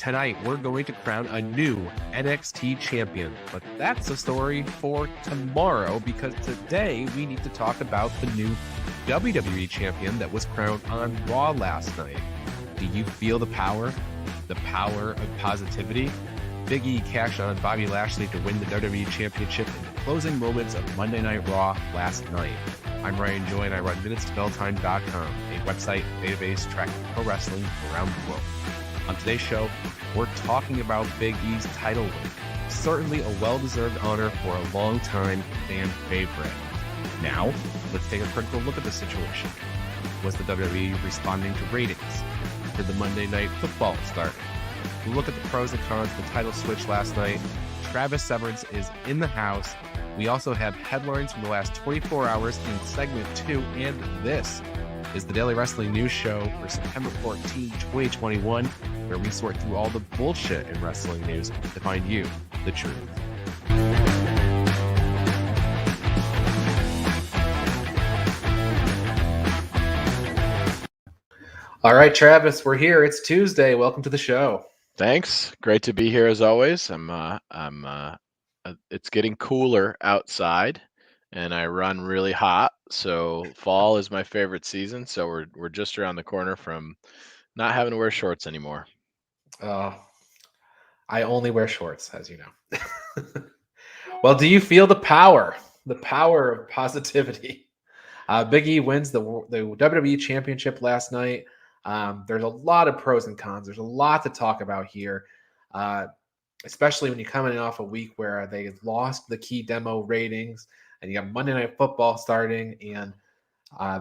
Tonight, we're going to crown a new NXT Champion, but that's a story for tomorrow because today we need to talk about the new WWE Champion that was crowned on Raw last night. Do you feel the power? The power of positivity? Biggie cashed on Bobby Lashley to win the WWE Championship in the closing moments of Monday Night Raw last night. I'm Ryan Joy and I run MinutesToBellTime.com, a website database tracking pro wrestling around the globe. On today's show, we're talking about Big E's title win. Certainly a well-deserved honor for a long-time fan favorite. Now, let's take a critical look at the situation. Was the WWE responding to ratings? Did the Monday Night Football start? We'll look at the pros and cons of the title switch last night. Travis Severance is in the house. We also have headlines from the last 24 hours in segment 2, and this is the Daily Wrestling News Show for September 14, 2021, where we sort through all the bullshit in wrestling news to find you the truth. All right, Travis, we're here. It's Tuesday. Welcome to the show. Thanks. Great to be here as always. It's getting cooler outside and I run really hot. So fall is my favorite season. So we're just around the corner from not having to wear shorts anymore. I only wear shorts, as you know. Well, do you feel the power of positivity? Biggie wins the WWE Championship last night. There's a lot of pros and cons. There's a lot to talk about here, especially when you're coming off a week where they lost the key demo ratings and you have Monday Night Football starting, and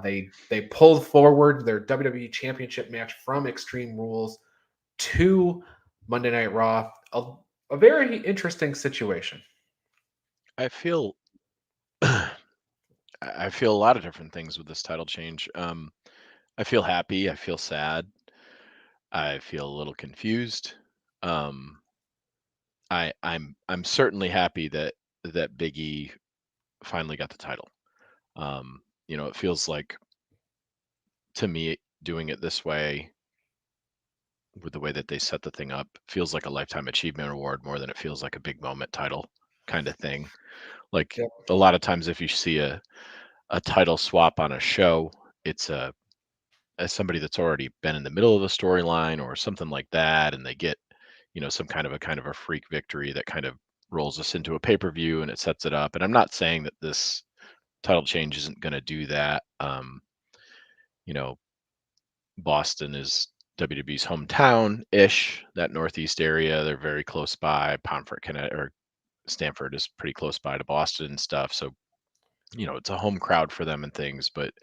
they pulled forward their WWE Championship match from Extreme Rules to Monday Night Raw. A very interesting situation. I feel a lot of different things with this title change. I feel happy. I feel sad. I feel a little confused. I'm certainly happy that Biggie finally got the title. It feels like, to me, doing it this way, with the way that they set the thing up, feels like a lifetime achievement award more than it feels like a big moment title kind of thing. Like, yep. A lot of times if you see a title swap on a show, it's as somebody that's already been in the middle of the storyline or something like that, and they get some kind of a freak victory that kind of rolls us into a pay-per-view and it sets it up. And I'm not saying that this title change isn't going to do that. Boston is WWE's hometown-ish, that Northeast area. They're very close by. Pomfret, Connecticut, or Stamford is pretty close by to Boston and stuff. So, it's a home crowd for them and things. But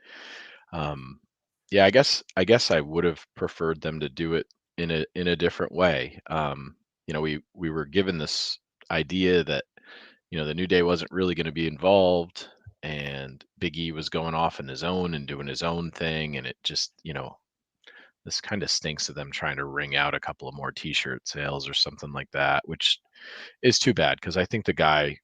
yeah, I guess I would have preferred them to do it in a different way. We were given this idea that the New Day wasn't really going to be involved, and Big E was going off on his own and doing his own thing, and it just this kind of stinks of them trying to wring out a couple of more T-shirt sales or something like that, which is too bad because I think the guy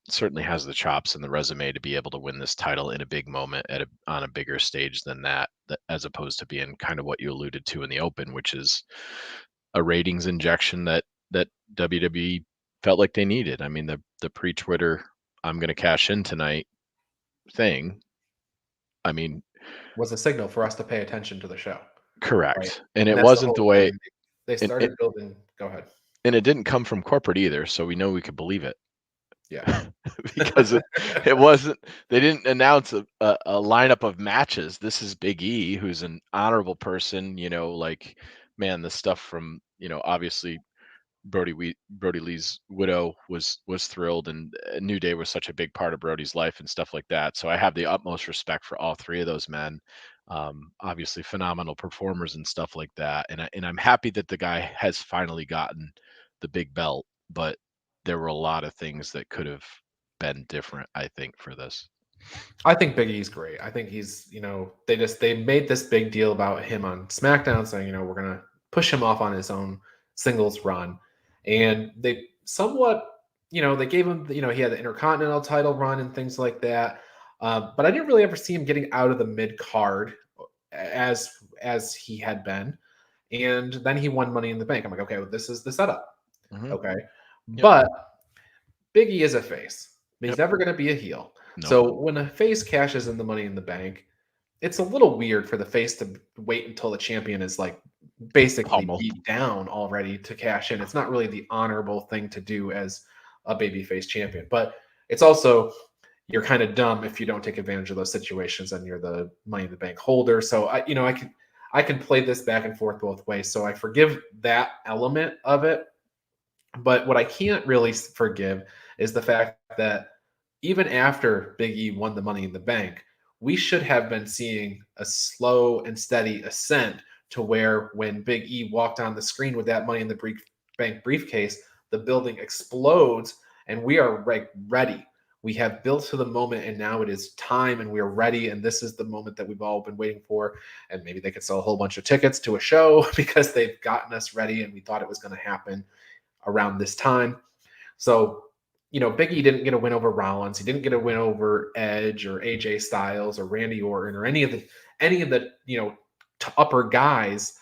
certainly has the chops and the resume to be able to win this title in a big moment on a bigger stage than that, as opposed to being kind of what you alluded to in the open, which is a ratings injection that WWE felt like they needed. I mean, the pre-Twitter "I'm going to cash in tonight" thing, I mean, was a signal for us to pay attention to the show. Correct. Right? And it wasn't the way they started building. Go ahead. And it didn't come from corporate either, so we know we could believe it. Yeah. Because it wasn't, they didn't announce a lineup of matches. This is Big E, who's an honorable person, the stuff from, obviously Brody Lee's widow was thrilled, and New Day was such a big part of Brody's life and stuff like that. So I have the utmost respect for all three of those men. Obviously phenomenal performers and stuff like that. And I'm happy that the guy has finally gotten the big belt, but there were a lot of things that could have been different, I think, for this. I think Big E's great. I think he's, they made this big deal about him on SmackDown saying, we're going to push him off on his own singles run. And they somewhat, they gave him, he had the Intercontinental title run and things like that. But I didn't really ever see him getting out of the mid card as he had been. and then he won Money in the Bank. I'm like, okay, well, this is the setup. Mhm. Okay. Yep. But Biggie is a face. He's Yep. never going to be a heel. Nope. So when a face cashes in the Money in the Bank, it's a little weird for the face to wait until the champion is like basically Pummeled. beat down already to cash in. It's not really the honorable thing to do as a babyface champion, but it's also you're kind of dumb if you don't take advantage of those situations and you're the Money in the Bank holder. So I can play this back and forth both ways. So I forgive that element of it. But what I can't really forgive is the fact that even after Big E won the Money in the Bank, we should have been seeing a slow and steady ascent to where when Big E walked on the screen with that Money in the Bank briefcase, the building explodes and we are like ready. We have built to the moment and now it is time and we are ready. And this is the moment that we've all been waiting for. And maybe they could sell a whole bunch of tickets to a show because they've gotten us ready and we thought it was going to happen around this time. So, Big E didn't get a win over Rollins. He didn't get a win over Edge or AJ Styles or Randy Orton or any of the upper guys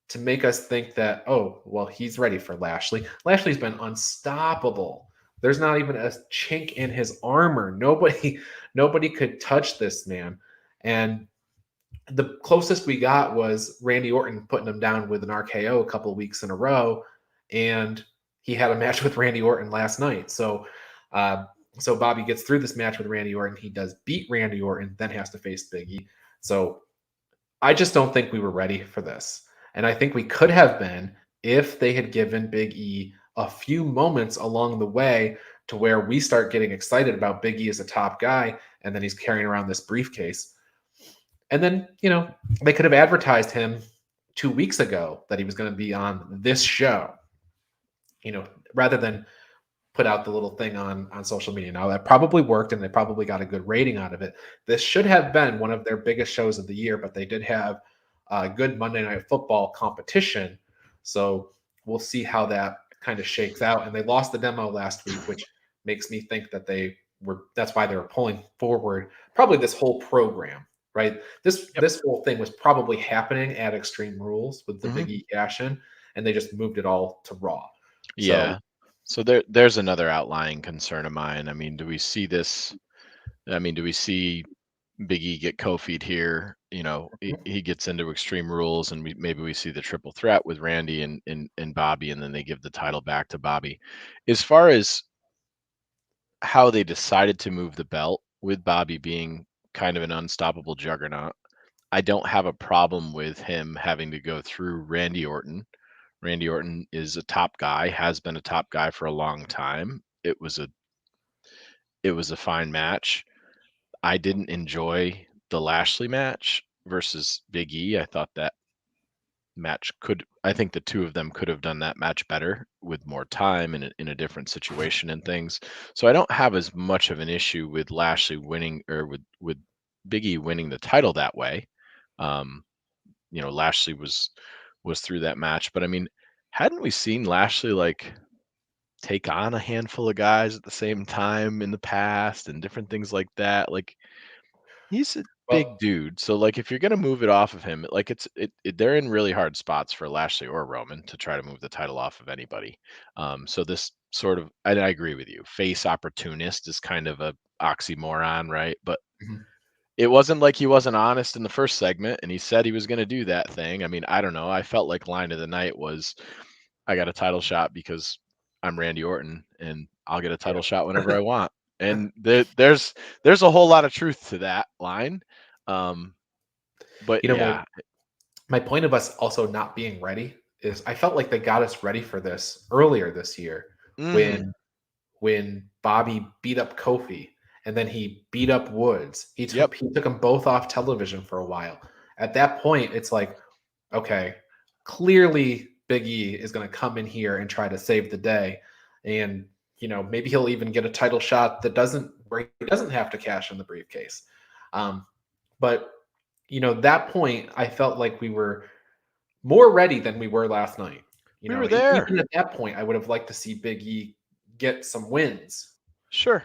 to make us think that, oh, well, he's ready for Lashley. Lashley's been unstoppable. There's not even a chink in his armor. Nobody could touch this man. And the closest we got was Randy Orton putting him down with an RKO a couple of weeks in a row. And he had a match with Randy Orton last night. So Bobby gets through this match with Randy Orton. He does beat Randy Orton, then has to face Biggie. So I just don't think we were ready for this. And I think we could have been if they had given Big E a few moments along the way to where we start getting excited about Big E as a top guy, and then he's carrying around this briefcase. And then, they could have advertised him 2 weeks ago that he was going to be on this show, rather than put out the little thing on social media. Now that probably worked and they probably got a good rating out of it. This should have been one of their biggest shows of the year, but they did have a good Monday Night Football competition. So we'll see how that kind of shakes out. And they lost the demo last week, which makes me think that that's why they were pulling forward probably this whole program, right? This whole thing was probably happening at Extreme Rules with the Big E cash in, and they just moved it all to Raw. Yeah. So there's another outlying concern of mine. I mean, do we see this? I mean, do we see Big E get Kofi'd here? He gets into Extreme Rules, and maybe we see the triple threat with Randy and Bobby, and then they give the title back to Bobby. As far as how they decided to move the belt with Bobby being kind of an unstoppable juggernaut, I don't have a problem with him having to go through Randy Orton. Randy Orton is a top guy, has been a top guy for a long time. It was a fine match. I didn't enjoy the Lashley match versus Big E. I thought that I think the two of them could have done that match better with more time and in a different situation and things. So I don't have as much of an issue with Lashley winning or with Big E winning the title that way. Lashley was through that match, but I mean, hadn't we seen Lashley take on a handful of guys at the same time in the past and different things like that? Like, he's a big dude, so if you're gonna move it off of him, they're in really hard spots for Lashley or Roman to try to move the title off of anybody. So this sort of, and I agree with you, face opportunist is kind of a oxymoron, right? But it wasn't like he wasn't honest in the first segment and he said he was going to do that thing. I mean, I don't know. I felt like line of the night was, I got a title shot because I'm Randy Orton and I'll get a title shot whenever I want. And there's a whole lot of truth to that line. But yeah, my point of us also not being ready is I felt like they got us ready for this earlier this year when Bobby beat up Kofi and then he beat up Woods. He took them both off television for a while. At that point, it's like, okay, clearly Big E is going to come in here and try to save the day. And, maybe he'll even get a title shot where he doesn't have to cash in the briefcase. But that point, I felt like we were more ready than we were last night. We were there. Even at that point, I would have liked to see Big E get some wins. Sure.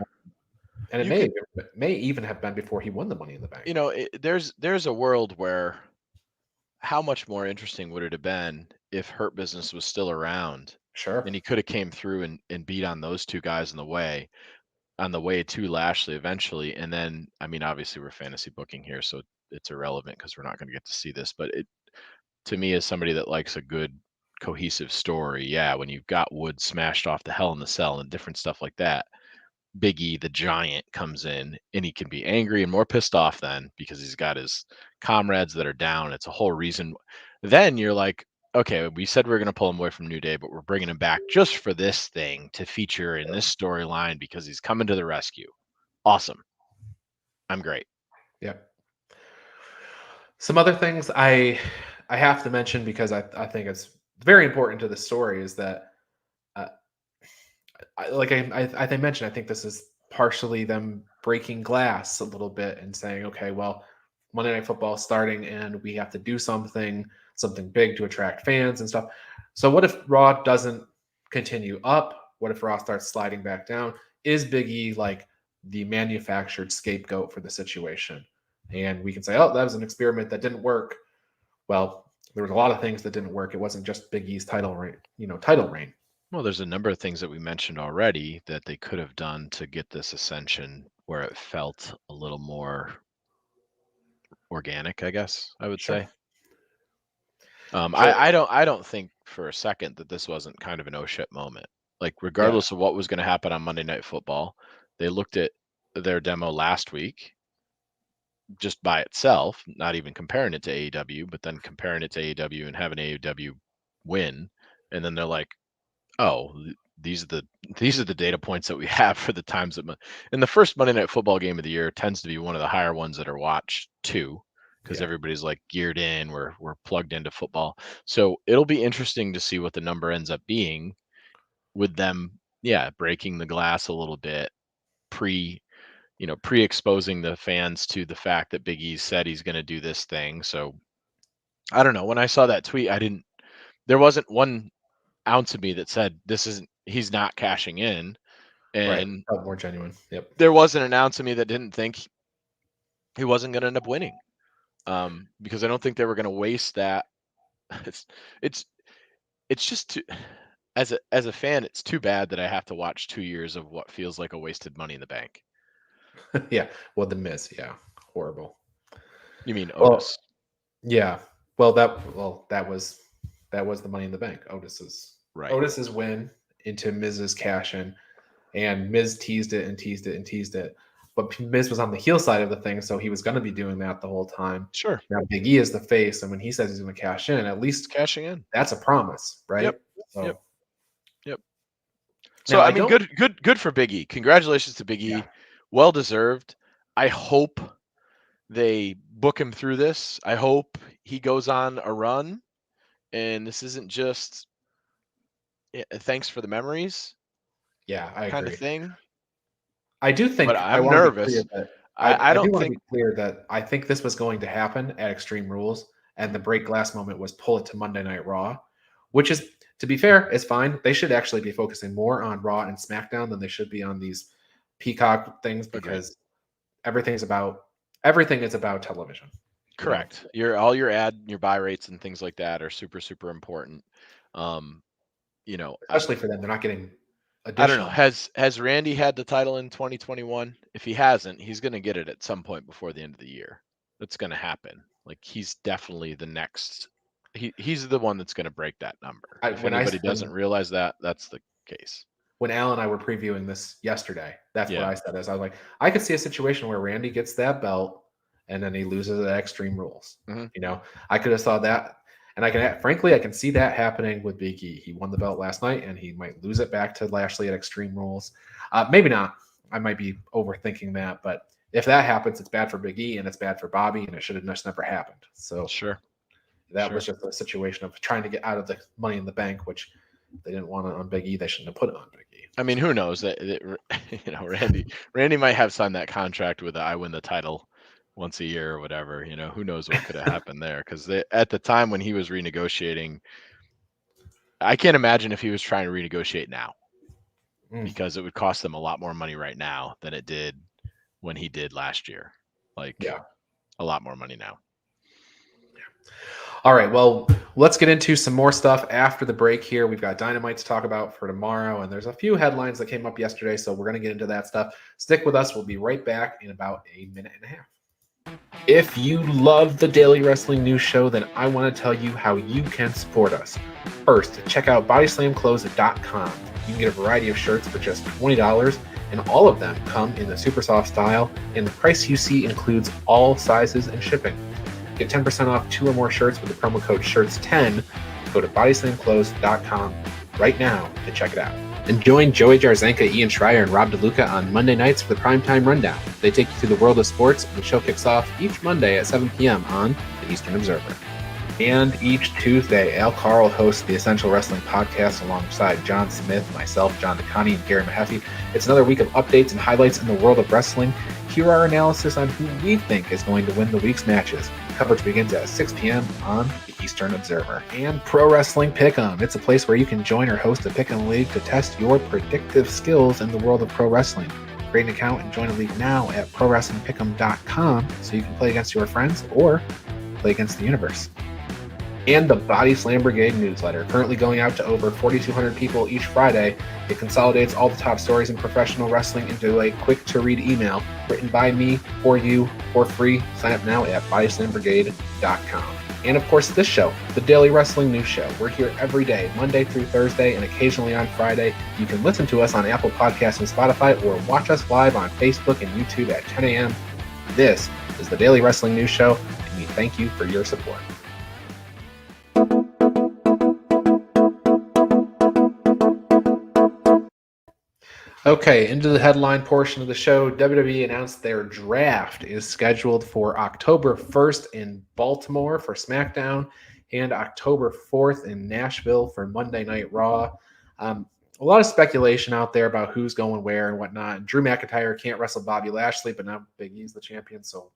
And it may even have been before he won the Money in the Bank. There's a world where how much more interesting would it have been if Hurt Business was still around, Sure. and he could have came through and beat on those two guys on the way to Lashley eventually. And then, I mean, obviously we're fantasy booking here, so it's irrelevant because we're not going to get to see this. But it, to me, as somebody that likes a good cohesive story, yeah, when you've got Wood smashed off the Hell in the Cell and different stuff like that, Biggie the Giant comes in and he can be angry and more pissed off then because he's got his comrades that are down. It's a whole reason. Then you're like, okay, we said we are going to pull him away from New Day, but we're bringing him back just for this thing to feature in this storyline because he's coming to the rescue. Awesome. I'm great. Yep. Some other things I have to mention because I think it's very important to the story is that I mentioned, I think this is partially them breaking glass a little bit and saying, okay, well, Monday Night Football is starting and we have to do something big to attract fans and stuff. So what if Raw doesn't continue up? What if Raw starts sliding back down? Is Big E like the manufactured scapegoat for the situation? And we can say, oh, that was an experiment that didn't work. Well, there was a lot of things that didn't work. It wasn't just Big E's title reign. Well, there's a number of things that we mentioned already that they could have done to get this ascension where it felt a little more organic, I guess I would say. Sure. I don't think for a second that this wasn't kind of an oh shit moment. Like regardless of what was going to happen on Monday Night Football, they looked at their demo last week just by itself, not even comparing it to AEW, but then comparing it to AEW and having AEW win, and then they're like, oh, these are the data points that we have for the times that in the first Monday Night Football game of the year tends to be one of the higher ones that are watched too, because everybody's like geared in, we're plugged into football. So it'll be interesting to see what the number ends up being with them, breaking the glass a little bit, pre-exposing the fans to the fact that Big E said he's going to do this thing. So I don't know. When I saw that tweet, there wasn't 1 ounce of me that said he's not cashing in, and felt more genuine. Yep. there wasn't an ounce of me that didn't think he wasn't going to end up winning, because I don't think they were going to waste that. It's just too, as a fan, it's too bad that I have to watch 2 years of what feels like a wasted Money in the Bank. Yeah. Well, the Miz, horrible. You mean Otis? Yeah. Well, that was the Money in the Bank. Otis's win into Miz's cash in, and Miz teased it and teased it and teased it. But Miz was on the heel side of the thing, so he was going to be doing that the whole time. Sure. Now Big E is the face, and when he says he's going to cash in, at least cashing in. That's a promise, right? Yep. So, Yep. So I mean, good for Big E. Congratulations to Big E. Yeah. Well deserved. I hope they book him through this. I hope he goes on a run, and this isn't just thanks for the memories. Yeah, I kind agree. of thing. I do think, but I'm nervous. I do want to be clear that I think this was going to happen at Extreme Rules, and the break glass moment was pull it to Monday Night Raw, which is, to be fair, is fine. They should actually be focusing more on Raw and SmackDown than they should be on these Peacock things, because everything is about television. Correct. All your ad, your buy rates and things like that are super, super important. Especially for them, they're not getting additional. I don't know. Has Randy had the title in 2021? If he hasn't, he's going to get it at some point before the end of the year. That's going to happen. Like, he's definitely the next. He's the one that's going to break that number. If anybody doesn't realize that, that's the case. When Al and I were previewing this yesterday, that's what I said. I was like, I could see a situation where Randy gets that belt and then he loses at Extreme Rules. Mm-hmm. I could have saw that. And I can see that happening with Big E. He won the belt last night, and he might lose it back to Lashley at Extreme Rules. Maybe not. I might be overthinking that, but if that happens, it's bad for Big E and it's bad for Bobby, and it should have just never happened. So that was just a situation of trying to get out of the Money in the Bank, which they didn't want it on Big E. They shouldn't have put it on Big E. I mean, who knows? Randy might have signed that contract with I win the title once a year or whatever. Who knows what could have happened there, because at the time when he was renegotiating, I can't imagine if he was trying to renegotiate now, because it would cost them a lot more money right now than it did when he did last year. A lot more money now. All right, well, let's get into some more stuff after the break here. We've got Dynamite to talk about for tomorrow, and there's a few headlines that came up yesterday, so we're going to get into that stuff. Stick with us. We'll be right back in about a minute and a half. If you love the Daily Wrestling News Show, then I want to tell you how you can support us. First, check out bodyslamclothes.com. You can get a variety of shirts for just $20, and all of them come in the super soft style, and the price you see includes all sizes and shipping. Get 10% off 2 or more shirts with the promo code SHIRTS10. Go to bodyslamclothes.com right now to check it out. And join Joey Jarzenka, Ian Schreier, and Rob DeLuca on Monday nights for the Primetime Rundown. They take you through the world of sports, and the show kicks off each Monday at 7 p.m. on the Eastern Observer. And each Tuesday, Al Carl hosts the Essential Wrestling Podcast alongside John Smith, myself, John DeConnie, and Gary Mahaffey. It's another week of updates and highlights in the world of wrestling. Here are our analysis on who we think is going to win the week's matches. Coverage begins at 6 p.m. on the Eastern Observer. And Pro Wrestling Pick'em. It's a place where you can join or host a Pick'em League to test your predictive skills in the world of pro wrestling. Create an account and join a league now at ProWrestlingPick'em.com so you can play against your friends or play against the universe. And the Body Slam Brigade newsletter, currently going out to over 4,200 people each Friday. It consolidates all the top stories in professional wrestling into a quick-to-read email written by me for you for free. Sign up now at bodyslambrigade.com. And of course, this show, the Daily Wrestling News Show. We're here every day, Monday through Thursday, and occasionally on Friday. You can listen to us on Apple Podcasts and Spotify, or watch us live on Facebook and YouTube at 10 a.m. This is the Daily Wrestling News Show, and we thank you for your support. Okay, into the headline portion of the show. WWE announced their draft is scheduled for October 1st in Baltimore for SmackDown and October 4th in Nashville for Monday Night Raw. A lot of speculation out there about who's going where and whatnot. Drew McIntyre can't wrestle Bobby Lashley, but now Biggie's the champion, so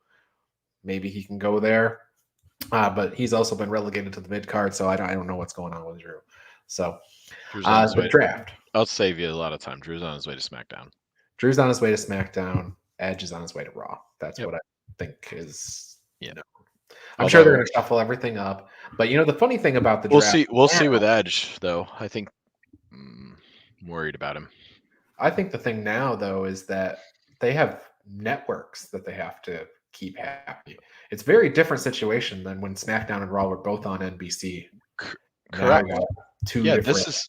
maybe he can go there. But he's also been relegated to the mid-card, so I don't know what's going on with Drew. So, the draft. I'll save you a lot of time. Drew's on his way to SmackDown. Drew's on his way to SmackDown. Edge is on his way to Raw. That's what I think is. I'm sure they're going to shuffle everything up. But the funny thing about the draft, we'll see with Edge though. I think I'm worried about him. I think the thing now though is that they have networks that they have to keep happy. It's a very different situation than when SmackDown and Raw were both on NBC. Correct.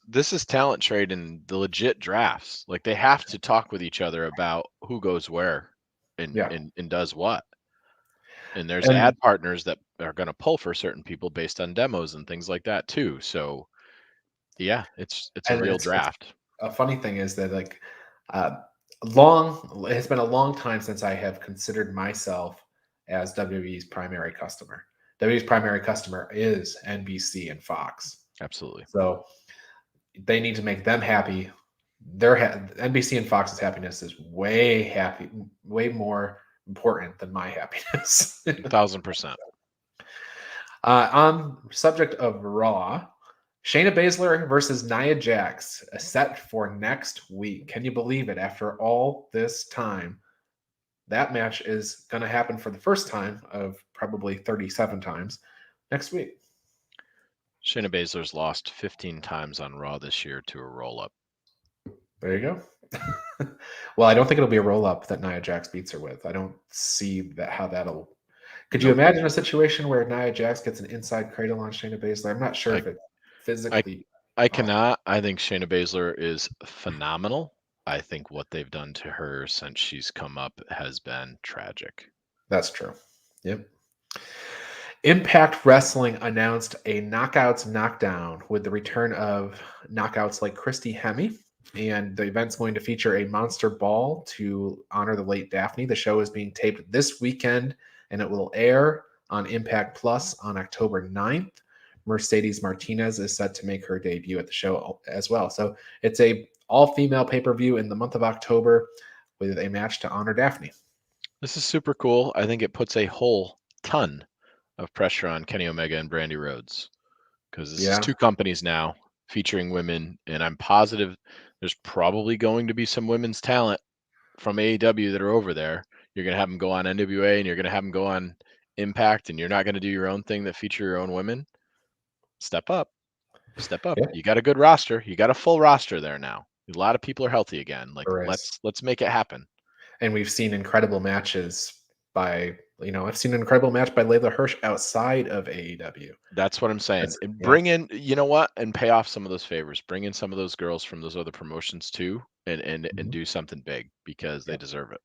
This is talent trade and the legit drafts. Like they have to talk with each other about who goes where and does what. And there's ad partners that are going to pull for certain people based on demos and things like that too. So yeah, it's a real draft. A funny thing is that it has been a long time since I have considered myself as WWE's primary customer. WWE's primary customer is NBC and Fox. Absolutely. So they need to make them happy. NBC and Fox's happiness is way more important than my happiness. 1,000%. On subject of Raw, Shayna Baszler versus Nia Jax set for next week. Can you believe it? After all this time, that match is going to happen for the first time of probably 37 times next week. Shayna Baszler's lost 15 times on Raw this year to a roll-up. There you go. Well, I don't think it'll be a roll-up that Nia Jax beats her with. I don't see how that'll... Could you imagine a situation where Nia Jax gets an inside cradle on Shayna Baszler? I'm not sure if it physically... I cannot. I think Shayna Baszler is phenomenal. I think what they've done to her since she's come up has been tragic. That's true. Yep. Impact Wrestling announced a Knockouts Knockdown with the return of knockouts like Christy Hemme. And the event's going to feature a monster ball to honor the late Daphne. The show is being taped this weekend, and it will air on Impact Plus on October 9th. Mercedes Martinez is set to make her debut at the show as well. So it's a all-female pay-per-view in the month of October with a match to honor Daphne. This is super cool. I think it puts a whole ton of pressure on Kenny Omega and Brandy Rhodes because this is two companies now featuring women, and I'm positive there's probably going to be some women's talent from AEW that are over there. You're going to have them go on NWA, and you're going to have them go on Impact and you're not going to do your own thing that feature your own women, step up. Step up. Yeah, You got a good roster. You got a full roster there now. A lot of people are healthy again. Like there is. let's make it happen. And we've seen incredible matches by, I've seen an incredible match by Layla Hirsch outside of AEW. That's what I'm saying. And Yeah. bring in, you know what, and pay off some of those favors. Bring in some of those girls from those other promotions too, and do something big because they Yeah. deserve it.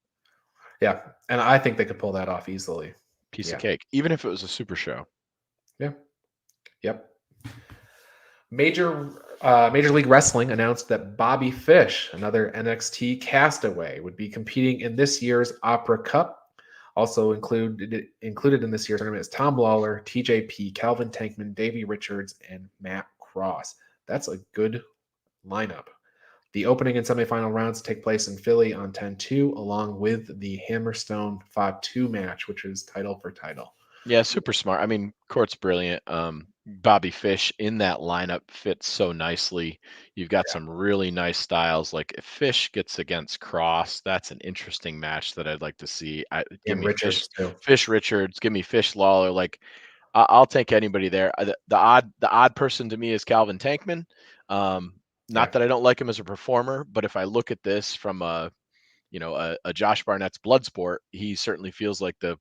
Yeah, and I think they could pull that off easily. Piece Yeah. of cake, even if it was a super show. Yeah. Yep. Major League Wrestling announced that Bobby Fish, another NXT castaway, would be competing in this year's Opera Cup. Also included in this year's tournament is Tom Lawler, TJP, Calvin Tankman, Davey Richards, and Matt Cross. That's a good lineup. The opening and semifinal rounds take place in Philly on 10-2, along with the Hammerstone 5-2 match, which is title for title. Yeah, super smart. I mean, Court's brilliant. Bobby Fish in that lineup fits so nicely. You've got some really nice styles. Like if Fish gets against Cross, that's an interesting match that I'd like to see. Give And me Richards too. Fish Richards. Give me Fish Lawler. Like I'll take anybody there. The odd person to me is Calvin Tankman. Not that I don't like him as a performer, but if I look at this from a Josh Barnett's Bloodsport, he certainly feels like the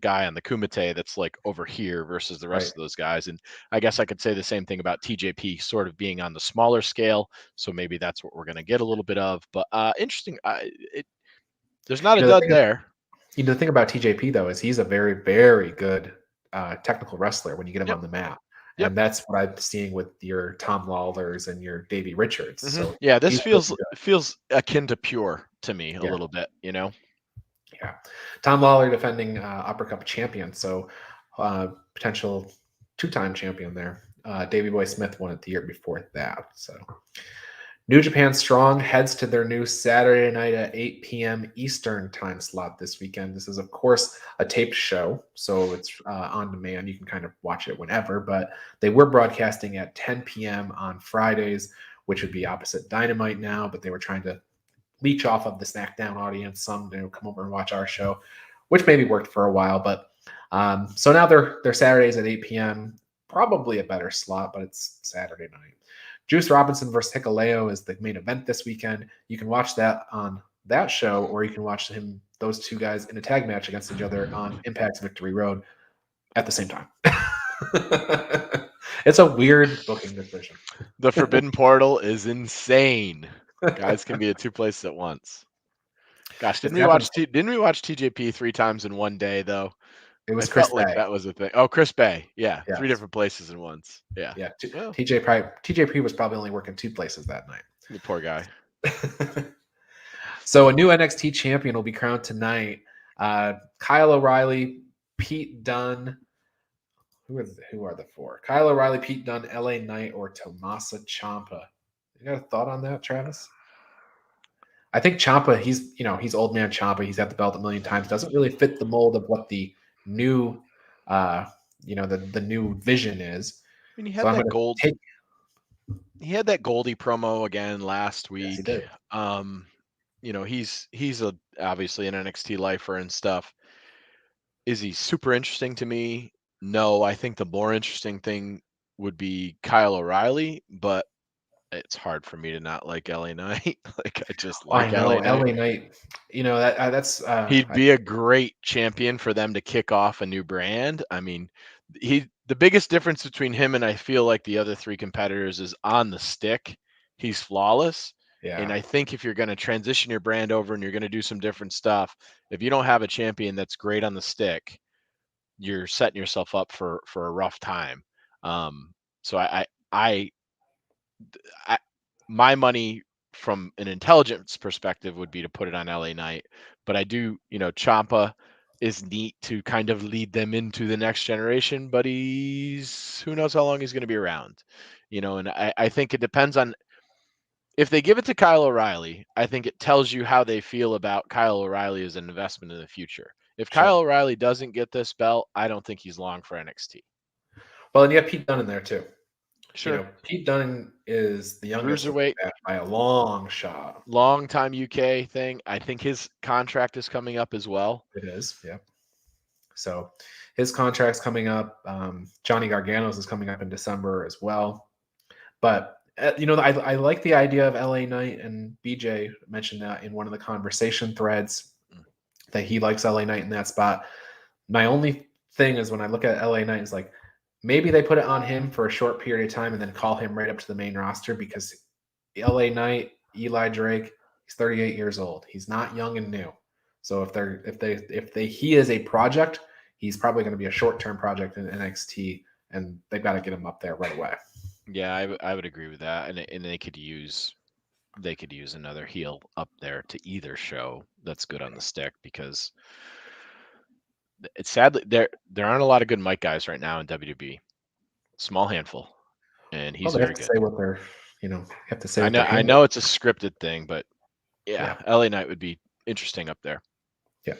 guy on the Kumite that's like over here versus the rest of those guys. And I guess I could say the same thing about TJP sort of being on the smaller scale. So maybe that's what we're going to get a little bit of. But interesting. There's not a dud there. The thing about TJP, though, is he's a very, very good technical wrestler when you get him on the mat. Yep. And that's what I'm seeing with your Tom Lawlers and your Davey Richards. Mm-hmm. So yeah, this feels akin to Pure to me a little bit, Yeah. Tom Lawler defending Upper Cup champion. So potential 2-time champion there. Davey Boy Smith won it the year before that. So New Japan Strong heads to their new Saturday night at 8 p.m. Eastern time slot this weekend. This is, of course, a taped show, so it's on demand. You can kind of watch it whenever, but they were broadcasting at 10 p.m. on Fridays, which would be opposite Dynamite now, but they were trying to leech off of the SmackDown audience. Some come over and watch our show, which maybe worked for a while, but so now they're Saturdays at 8 p.m., probably a better slot, but it's Saturday night. Juice Robinson versus Hicaleo is the main event this weekend. You can watch that on that show, or you can watch those two guys in a tag match against each other on Impact's Victory Road at the same time. It's a weird booking decision. The Forbidden Portal is insane. Guys can be at two places at once. Gosh, didn't we watch TJP 3 times in one day though? It was I Chris felt like Bay. that was a thing. Oh, Chris Bay. Yeah. 3 different places in once. Yeah. Yeah. TJP was probably only working 2 places that night. The poor guy. So a new NXT champion will be crowned tonight. Kyle O'Reilly, Pete Dunne. Who are the 4? Kyle O'Reilly, Pete Dunne, LA Knight, or Tommaso Ciampa. You got a thought on that, Travis? I think Ciampa, he's old man Ciampa. He's had the belt a million times. Doesn't really fit the mold of what the new, the new vision is. I mean, he had He had that Goldie promo again last week. Yes, he did. He's obviously an NXT lifer and stuff. Is he super interesting to me? No, I think the more interesting thing would be Kyle O'Reilly, but it's hard for me to not like LA Knight. Like I just like LA Knight. That's he'd be a great champion for them to kick off a new brand. I mean, the biggest difference between him and I feel like the other 3 competitors is on the stick. He's flawless. Yeah. And I think if you're going to transition your brand over and you're going to do some different stuff, if you don't have a champion that's great on the stick, you're setting yourself up for a rough time. So I my money from an intelligence perspective would be to put it on LA Knight, but I do, Ciampa is neat to kind of lead them into the next generation, but who knows how long he's going to be around, and I think it depends on if they give it to Kyle O'Reilly. I think it tells you how they feel about Kyle O'Reilly as an investment in the future. If Kyle O'Reilly doesn't get this belt, I don't think he's long for NXT. Well, and you have Pete Dunne in there too. Sure. Pete Dunne is the youngest cruiserweight by a long shot. Long time UK thing. I think his contract is coming up as well. It is, yeah. So his contract's coming up. Johnny Gargano's is coming up in December as well. But I like the idea of LA Knight, and BJ mentioned that in one of the conversation threads that he likes LA Knight in that spot. My only thing is when I look at LA Knight, is like maybe they put it on him for a short period of time and then call him right up to the main roster, because LA Knight, Eli Drake, he's 38 years old. He's not young and new. So he is a project, he's probably going to be a short-term project in NXT, and they've got to get him up there right away. Yeah, I would agree with that, and they could use another heel up there to either show that's good on the stick, because it's sadly there aren't a lot of good mic guys right now in WWE. Small handful, and he's very good. Say what they're, have to say. I know it's a scripted thing, but yeah, LA Knight would be interesting up there. Yeah.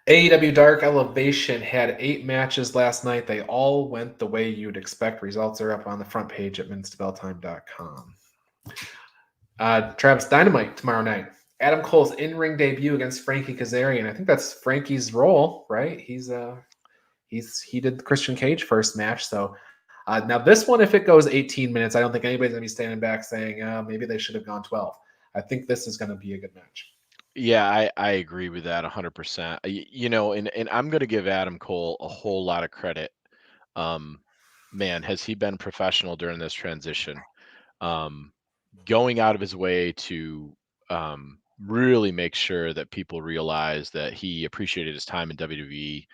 AEW Dark Elevation had 8 matches last night. They all went the way you'd expect. Results are up on the front page at minutestobelltime.com. Travis Dynamite tomorrow night. Adam Cole's in-ring debut against Frankie Kazarian. I think that's Frankie's role, right? He did the Christian Cage first match. So now this one, if it goes 18 minutes, I don't think anybody's gonna be standing back saying maybe they should have gone 12. I think this is going to be a good match. Yeah, I agree with that 100%. And I'm going to give Adam Cole a whole lot of credit. Man, has he been professional during this transition? Going out of his way to really make sure that people realize that he appreciated his time in WWE.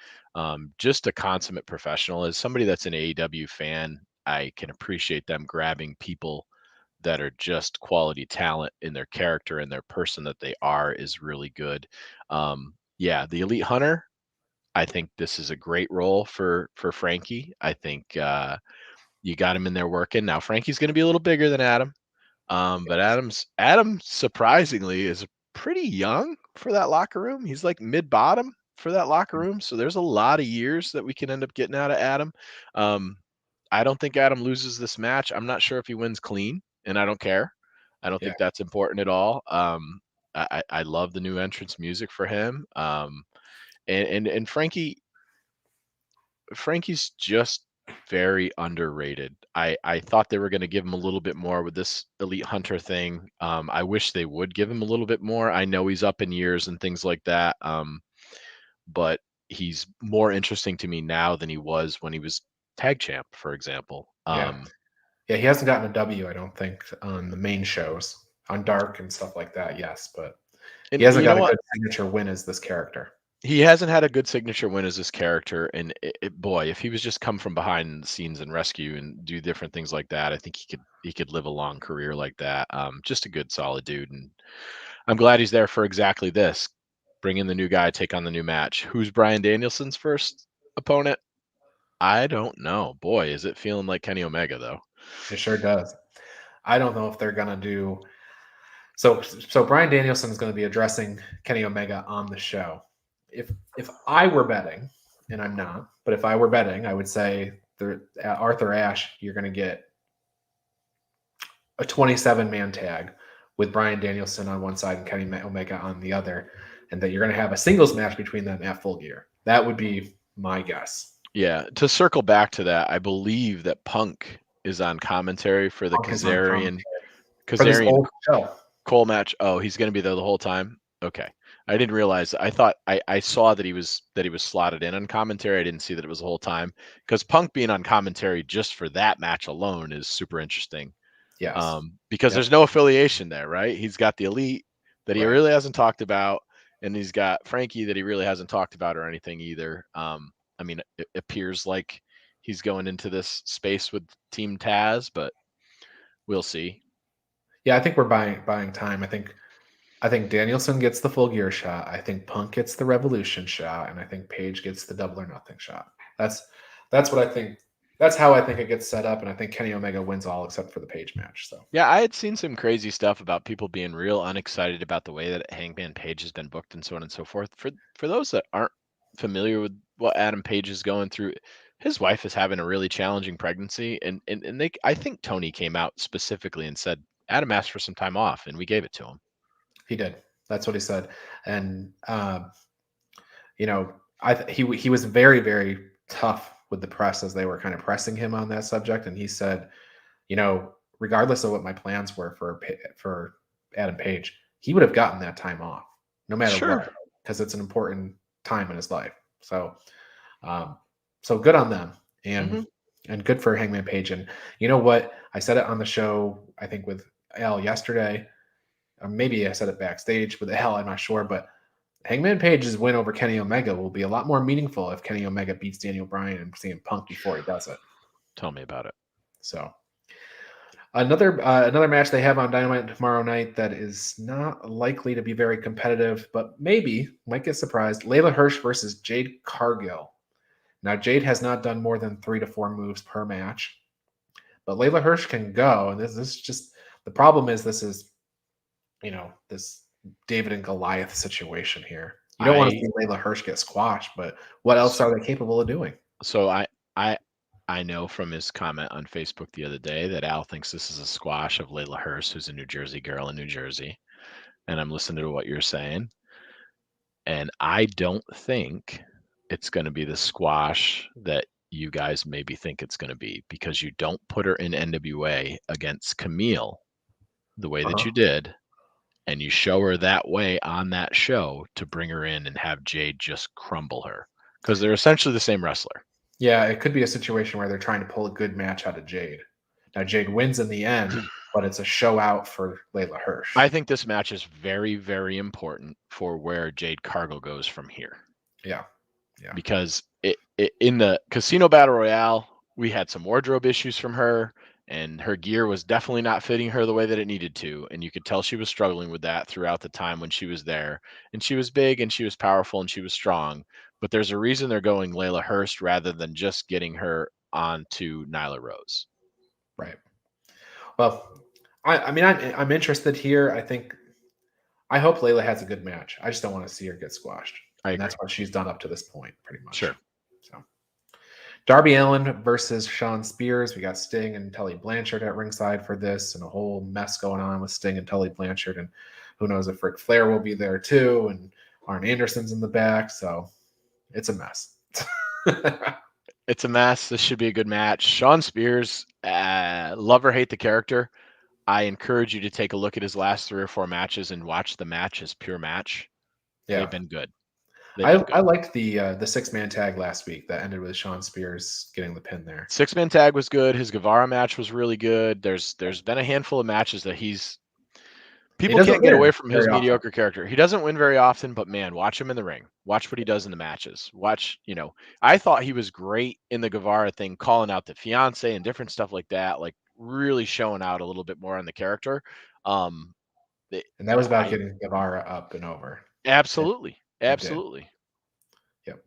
Just a consummate professional. As somebody that's an AEW fan, I can appreciate them grabbing people that are just quality talent in their character and their person that they are is really good. Yeah, the Elite Hunter, I think this is a great role for Frankie. I think you got him in there working. Now Frankie's going to be a little bigger than Adam, but Adam surprisingly is pretty young for that locker room. He's like mid-bottom for that locker room, so there's a lot of years that we can end up getting out of Adam. I don't think Adam loses this match. I'm not sure if he wins clean, and I don't care. I don't think that's important at all. I love the new entrance music for him. And Frankie's just very underrated. I thought they were going to give him a little bit more with this Elite Hunter thing. I wish they would give him a little bit more. I know he's up in years and things like that. But he's more interesting to me now than he was when he was tag champ, for example. Yeah, he hasn't gotten a W, I don't think, on the main shows, on Dark and stuff like that. Yes, but he hasn't got a good signature win as this character. He hasn't had a good signature win as this character, and boy, if he was just come from behind the scenes and rescue and do different things like that, I think he could live a long career like that. Just a good, solid dude, and I'm glad he's there for exactly this. Bring in the new guy, take on the new match. Who's Bryan Danielson's first opponent? I don't know. Boy, is it feeling like Kenny Omega though. It sure does. I don't know if they're gonna do so Bryan Danielson is going to be addressing Kenny Omega on the show. If I were betting, and I'm not, but if I were betting, I would say Arthur Ashe, you're going to get a 27-man tag with Bryan Danielson on one side and Kenny Omega on the other, and that you're going to have a singles match between them at Full Gear. That would be my guess. Yeah, to circle back to that, I believe that Punk is on commentary for the Kazarian Cole match. Oh, he's going to be there the whole time. Okay, I didn't realize. I thought I saw that he was slotted in on commentary. I didn't see that it was the whole time, because Punk being on commentary just for that match alone is super interesting. Yes, because there's no affiliation there, right? He's got the Elite that he really hasn't talked about, and he's got Frankie that he really hasn't talked about or anything either. I mean, it appears like he's going into this space with Team Taz, but we'll see. Yeah, I think we're buying time. I think Danielson gets the Full Gear shot. I think Punk gets the Revolution shot, and I think Page gets the Double or Nothing shot. That's what I think. That's how I think it gets set up, and I think Kenny Omega wins all except for the Page match. So yeah, I had seen some crazy stuff about people being real unexcited about the way that Hangman Page has been booked and so on and so forth. For those that aren't familiar with what Adam Page is going through, his wife is having a really challenging pregnancy, and I think Tony came out specifically and said Adam asked for some time off, and we gave it to him. He did. That's what he said. And he was very, very tough with the press as they were kind of pressing him on that subject, and he said, regardless of what my plans were for Adam Page, he would have gotten that time off no matter Sure. what, because it's an important time in his life. So, so good on them, Mm-hmm. and good for Hangman Page. And you know what? I said it on the show, I think with Al yesterday. Maybe I said it backstage with Al, I'm not sure, but Hangman Page's win over Kenny Omega will be a lot more meaningful if Kenny Omega beats Daniel Bryan and CM Punk before he does it. Tell me about it. So another match they have on Dynamite tomorrow night that is not likely to be very competitive, but maybe might get surprised. Layla Hirsch versus Jade Cargill. Now Jade has not done more than 3 to 4 moves per match, but Layla Hirsch can go. And this is just the problem is this is this David and Goliath situation here. You don't want to see Layla Hirsch get squashed, but what else are they capable of doing? So I know from his comment on Facebook the other day that Al thinks this is a squash of Layla Hirsch, who's a New Jersey girl in New Jersey. And I'm listening to what you're saying. And I don't think it's going to be the squash that you guys maybe think it's going to be, because you don't put her in NWA against Camille the way that you did, and you show her that way on that show to bring her in and have Jade just crumble her, because they're essentially the same wrestler. Yeah, it could be a situation where they're trying to pull a good match out of Jade. Now Jade wins in the end, but it's a show out for Layla Hirsch. I think this match is very, very important for where Jade Cargill goes from here. Yeah. Because in the Casino Battle Royale, we had some wardrobe issues from her, and her gear was definitely not fitting her the way that it needed to. And you could tell she was struggling with that throughout the time when she was there. And she was big and she was powerful and she was strong. But there's a reason they're going Layla Hirsch rather than just getting her onto Nyla Rose. Right. Well, I'm interested here. I hope Layla has a good match. I just don't want to see her get squashed. And that's what she's done up to this point, pretty much. Sure. So, Darby Allin versus Shawn Spears. We got Sting and Tully Blanchard at ringside for this, and a whole mess going on with Sting and Tully Blanchard. And who knows if Ric Flair will be there too, and Arn Anderson's in the back. So it's a mess. It's a mess. This should be a good match. Shawn Spears, love or hate the character, I encourage you to take a look at his last 3 or 4 matches and watch the match as pure match. Yeah. They've been good. I liked the 6-man tag last week that ended with Shawn Spears getting the pin there. 6-man tag was good. His Guevara match was really good. There's been a handful of matches that people can't get away from his mediocre character. He doesn't win very often, but man, watch him in the ring. Watch what he does in the matches. I thought he was great in the Guevara thing, calling out the fiance and different stuff like that, like really showing out a little bit more on the character. And that was about getting Guevara up and over. Absolutely. Absolutely. Yep.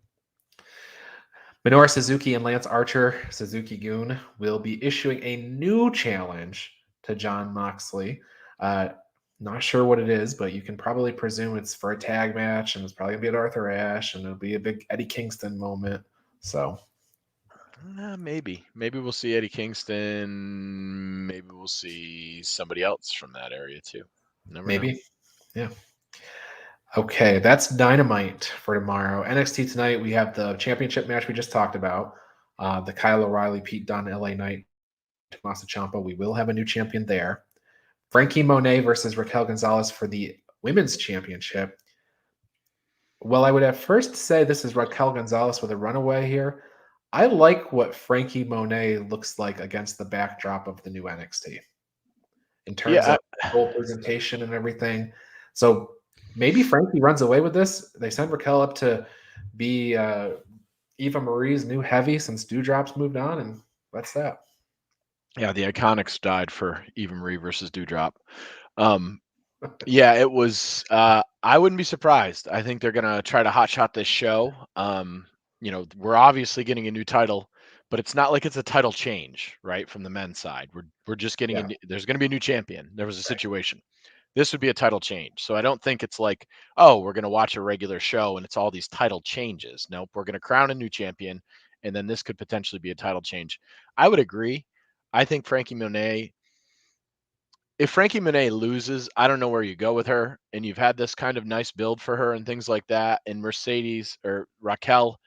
Minoru Suzuki and Lance Archer, Suzuki Goon, will be issuing a new challenge to Jon Moxley. Not sure what it is, but you can probably presume it's for a tag match, and it's probably going to be at Arthur Ashe, and it'll be a big Eddie Kingston moment. So maybe we'll see Eddie Kingston. Maybe we'll see somebody else from that area too. Never know. Yeah. Okay, that's Dynamite for tomorrow. NXT tonight, we have the championship match we just talked about. The Kyle O'Reilly, Pete Dunne, LA Knight, Tommaso Ciampa. We will have a new champion there. Frankie Monet versus Raquel Gonzalez for the women's championship. Well, I would at first say this is Raquel Gonzalez with a runaway here. I like what Frankie Monet looks like against the backdrop of the new NXT in terms of full presentation and everything. So maybe Frankie runs away with this. They send Raquel up to be Eva Marie's new heavy since Dewdrop's moved on, and that's that. Yeah, the Iconics died for Eva Marie versus Dewdrop. Yeah, it was. I wouldn't be surprised. I think they're gonna try to hotshot this show. We're obviously getting a new title, but it's not like it's a title change, right? From the men's side, we're just getting there's going to be a new champion. There was a situation. This would be a title change. So I don't think it's like, oh, we're going to watch a regular show and it's all these title changes. Nope, we're going to crown a new champion, and then this could potentially be a title change. I would agree. I think Frankie Monet if Frankie Monet loses, I don't know where you go with her. And you've had this kind of nice build for her and things like that. And Mercedes or Raquel's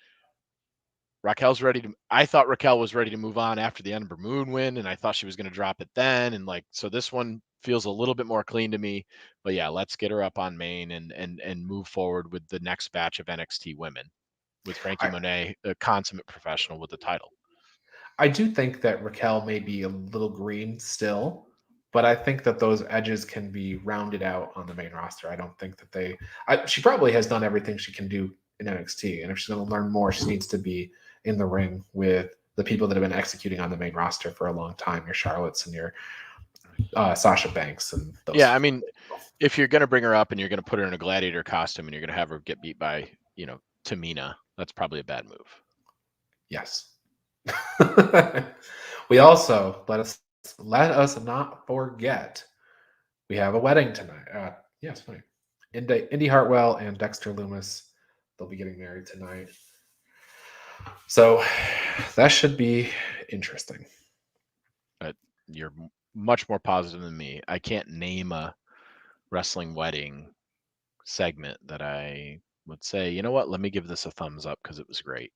ready to. I thought Raquel was ready to move on after the Ember Moon win, and I thought she was going to drop it then. And like, so this one feels a little bit more clean to me. But yeah, let's get her up on main and move forward with the next batch of NXT women with Frankie Monet, a consummate professional with the title. I do think that Raquel may be a little green still, but I think that those edges can be rounded out on the main roster. I don't think that she probably has done everything she can do in NXT, and if she's going to learn more, she needs to be in the ring with the people that have been executing on the main roster for a long time. Your Charlottes and your Sasha Banks and those. Yeah, I mean, if you're going to bring her up and you're going to put her in a gladiator costume and you're going to have her get beat by, Tamina, that's probably a bad move. Yes. We also let us not forget we have a wedding tonight. Yes, tonight. Indy Hartwell and Dexter Lumis, they'll be getting married tonight. So that should be interesting. You're much more positive than me. I can't name a wrestling wedding segment that I would say, you know what, let me give this a thumbs up because it was great.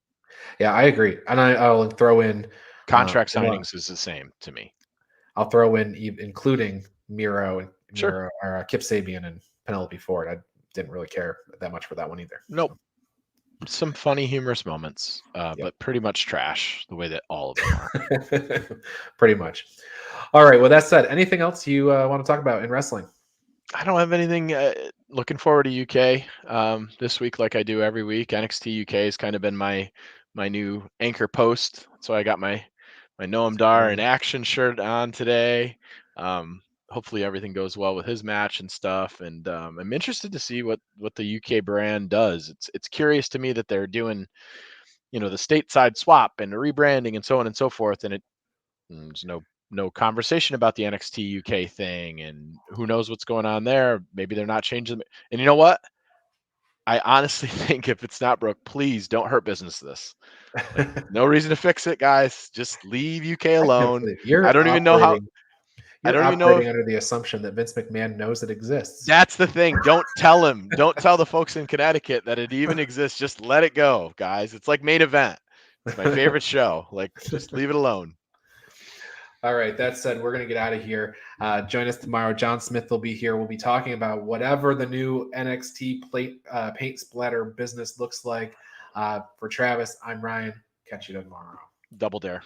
Yeah, I agree. And I'll throw in contract signings is the same to me. I'll throw in including Miro or Kip Sabian and Penelope Ford. I didn't really care that much for that one either. Nope. Some funny, humorous moments, but pretty much trash the way that all of them are. Pretty much. All right. Well, that said, anything else you want to talk about in wrestling? I don't have anything. Looking forward to UK this week, like I do every week. NXT UK has kind of been my new anchor post. So I got my Noam Dar in action shirt on today. Hopefully everything goes well with his match and stuff. And I'm interested to see what the UK brand does. It's curious to me that they're doing, the stateside swap and the rebranding and so on and so forth. And there's no conversation about the NXT UK thing, and who knows what's going on there. Maybe they're not changing them. And you know what? I honestly think if it's not broke, please don't hurt business this. No reason to fix it, guys. Just leave UK alone. I don't even know how. I don't even know under the assumption that Vince McMahon knows it exists. That's the thing. Don't tell him. Don't tell the folks in Connecticut that it even exists. Just let it go, guys. It's like Main Event. It's my favorite show. Like, just leave it alone. All right. That said, we're going to get out of here. Join us tomorrow. John Smith will be here. We'll be talking about whatever the new NXT paint splatter business looks like. For Travis, I'm Ryan. Catch you tomorrow. Double Dare.